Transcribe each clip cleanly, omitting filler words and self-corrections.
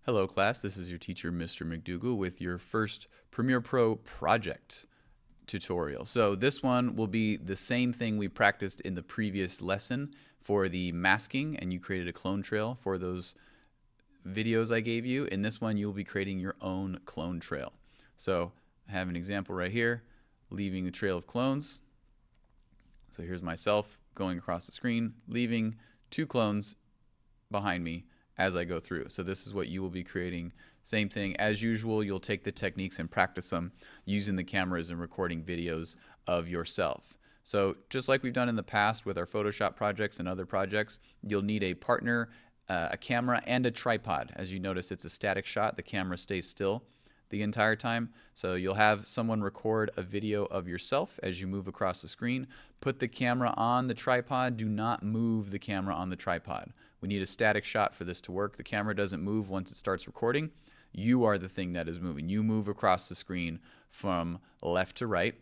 Hello class, this is your teacher Mr. McDougall with your first Premiere Pro project tutorial. So this one will be the same thing we practiced in the previous lesson for the masking, and you created a clone trail for those videos I gave you. In this one you'll be creating your own clone trail. So I have an example right here, leaving the trail of clones. So here's myself going across the screen, leaving 2 clones behind me as I go through. So this is what you will be creating. Same thing as usual, you'll take the techniques and practice them using the cameras and recording videos of yourself. So just like we've done in the past with our Photoshop projects and other projects, you'll need a partner, a camera, and a tripod. As you notice, it's a static shot. The camera stays still the entire time. So you'll have someone record a video of yourself as you move across the screen. Put the camera on the tripod. Do not move the camera on the tripod. We need a static shot for this to work. The camera doesn't move once it starts recording. You are the thing that is moving. You move across the screen from left to right,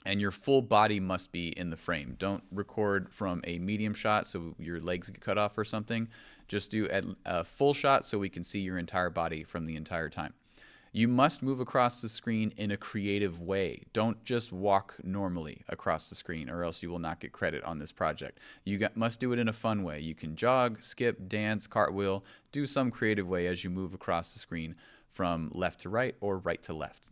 and your full body must be in the frame. Don't record from a medium shot so your legs get cut off or something. Just do a full shot so we can see your entire body from the entire time. You must move across the screen in a creative way. Don't just walk normally across the screen, or else you will not get credit on this project. You must do it in a fun way. You can jog, skip, dance, cartwheel, do some creative way as you move across the screen from left to right or right to left.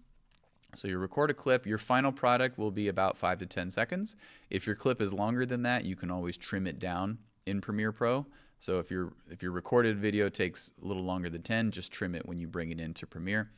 So you record a clip. Your final product will be about 5 to 10 seconds. If your clip is longer than that, you can always trim it down in Premiere Pro. So if your recorded video takes a little longer than 10, just trim it when you bring it into Premiere.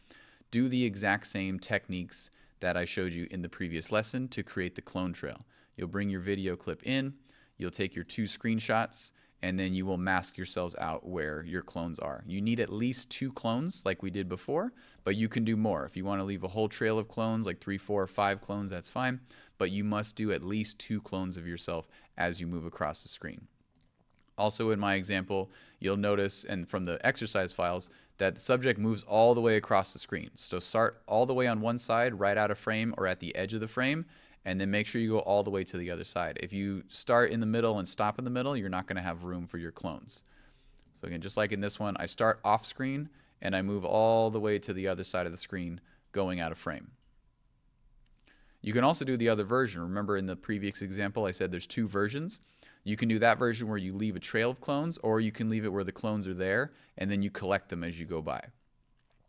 Do the exact same techniques that I showed you in the previous lesson to create the clone trail. You'll bring your video clip in, you'll take your 2 screenshots, and then you will mask yourselves out where your clones are. You need at least 2 clones like we did before, but you can do more. If you want to leave a whole trail of clones, like 3, 4, or 5 clones, that's fine, but you must do at least 2 clones of yourself as you move across the screen. Also in my example, you'll notice, and from the exercise files, that the subject moves all the way across the screen. So start all the way on one side, right out of frame or at the edge of the frame, and then make sure you go all the way to the other side. If you start in the middle and stop in the middle, you're not going to have room for your clones. So again, just like in this one, I start off screen and I move all the way to the other side of the screen going out of frame. You can also do the other version. Remember in the previous example I said there's 2 versions. You can do that version where you leave a trail of clones, or you can leave it where the clones are there and then you collect them as you go by.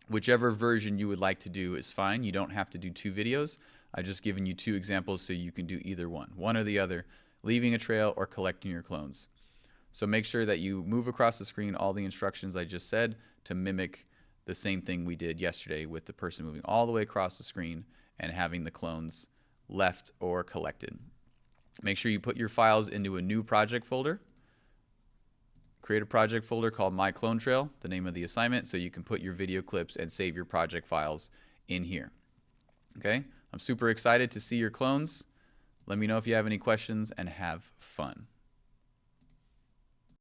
Whichever version you would like to do is fine. You don't have to do 2 videos. I've just given you 2 examples so you can do either one or the other, leaving a trail or collecting your clones. So make sure that you move across the screen all the instructions I just said to mimic the same thing we did yesterday with the person moving all the way across the screen and having the clones left or collected. Make sure you put your files into a new project folder. Create a project folder called My Clone Trail, the name of the assignment, so you can put your video clips and save your project files in here. Okay? I'm super excited to see your clones. Let me know if you have any questions, and have fun.